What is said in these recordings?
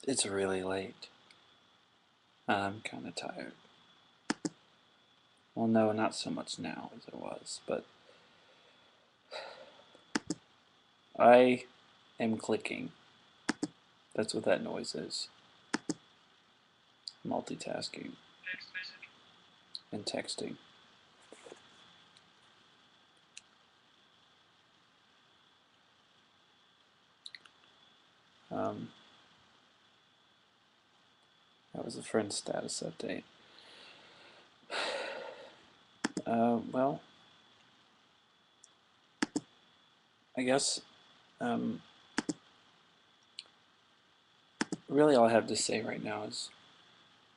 It's really late. I'm kind of tired. Well, no, not so much now as it was, but I am clicking. That's what that noise is. Multitasking and texting. Um, that was a friend's status update. Well, I guess really all I have to say right now is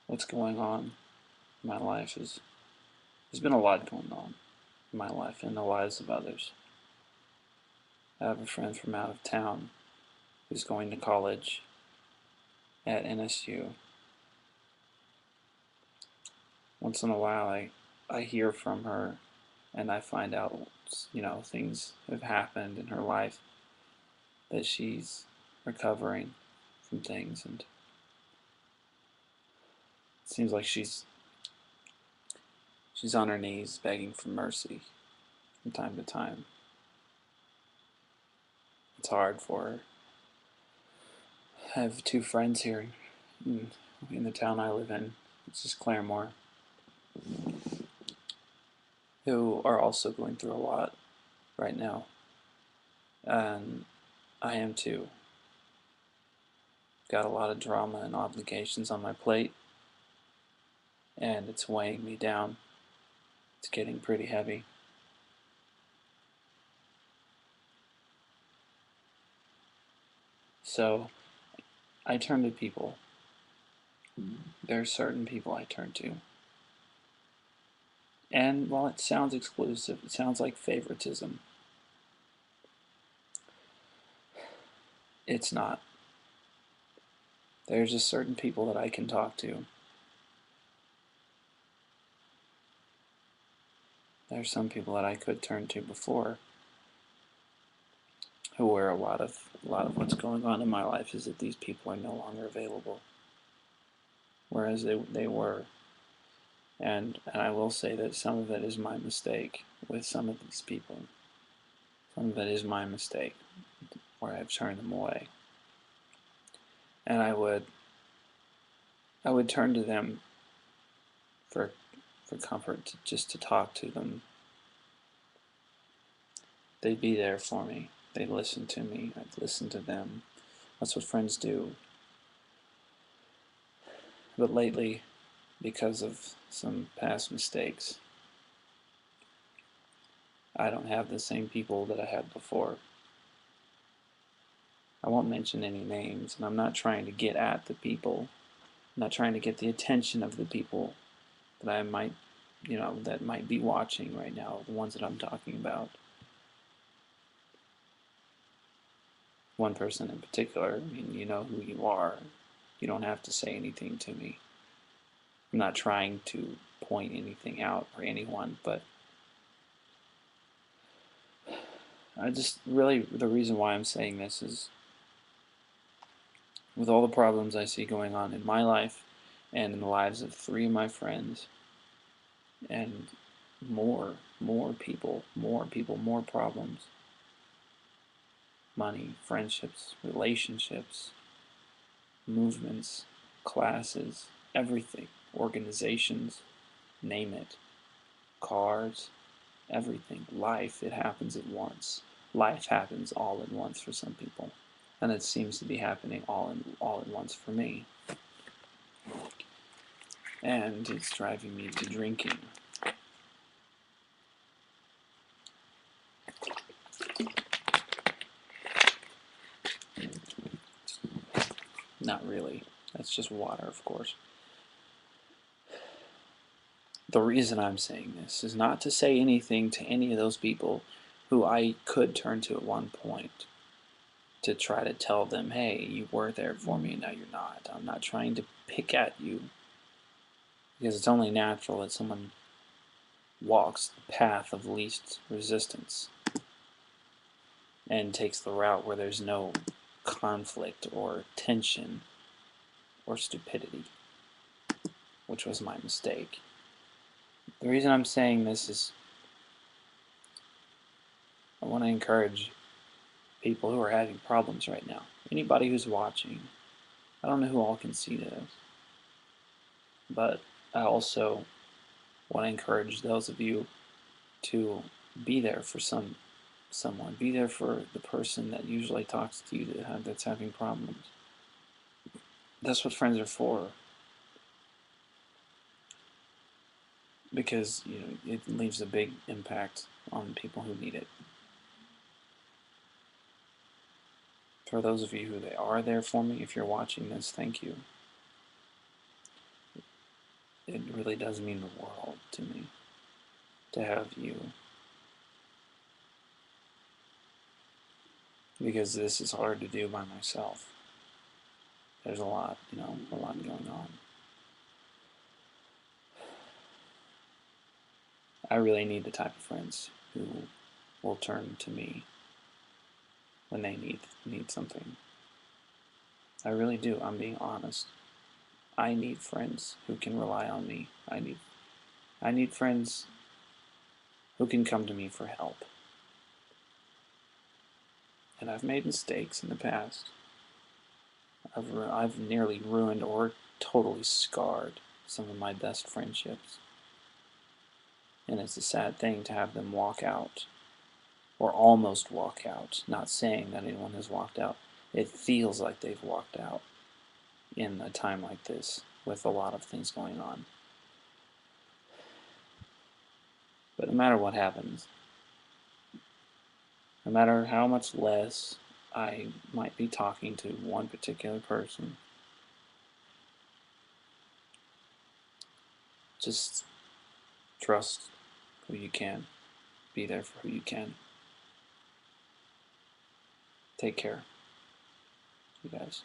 what's going on in my life is there's been a lot going on in my life and the lives of others. I have a friend from out of town who's going to college at NSU. Once in a while I hear from her and I find out, things have happened in her life, that she's recovering from things, and it seems like she's on her knees begging for mercy from time to time. It's hard for her. I have two friends here in the town I live in, which is Claremore, who are also going through a lot right now. And I am too. Got a lot of drama and obligations on my plate, and it's weighing me down. It's getting pretty heavy. So I turn to people. There are certain people I turn to. And while it sounds exclusive, it sounds like favoritism. It's not. There's just certain people that I can talk to. There's some people that I could turn to before, who were a lot of what's going on in my life is that these people are no longer available, whereas they were. And I will say that some of it is my mistake with some of these people. Some of it is my mistake where I've turned them away. And I would turn to them for comfort, just to talk to them. They'd be there for me. They'd listen to me. I'd listen to them. That's what friends do. But lately, because of some past mistakes, I don't have the same people that I had before. I won't mention any names, and I'm not trying to get at the people. I'm not trying to get the attention of the people that I might, that might be watching right now, the ones that I'm talking about. One person in particular, I mean, you know who you are. You don't have to say anything to me. I'm not trying to point anything out or anyone, but I just really, the reason why I'm saying this is with all the problems I see going on in my life and in the lives of three of my friends, and more people, more problems. Money, friendships, relationships, movements, classes, everything, organizations, name it, cars, everything. Life, it happens at once. Life happens all at once for some people. And it seems to be happening all at once for me. And it's driving me to drinking. Not really. That's just water, of course. The reason I'm saying this is not to say anything to any of those people who I could turn to at one point to try to tell them, hey, you were there for me, now you're not. I'm not trying to pick at you, because it's only natural that someone walks the path of least resistance and takes the route where there's no conflict or tension or stupidity, which was my mistake. The reason I'm saying this is I want to encourage people who are having problems right now. Anybody who's watching, I don't know who all can see this, but I also want to encourage those of you to be there for someone. Be there for the person that usually talks to you that's having problems. That's what friends are for. Because it leaves a big impact on people who need it. For those of you who they are there for me, if you're watching this, thank you. It really does mean the world to me to have you, because this is hard to do by myself. There's a lot going on. I really need the type of friends who will turn to me when they need something. I really do. I'm being honest. I need friends who can rely on me. I need friends who can come to me for help. And I've made mistakes in the past. I've nearly ruined or totally scarred some of my best friendships. And it's a sad thing to have them walk out, or almost walk out. Not saying that anyone has walked out. It feels like they've walked out in a time like this with a lot of things going on. But no matter what happens, no matter how much less I might be talking to one particular person, just trust who you can. Be there for who you can. Take care, you guys.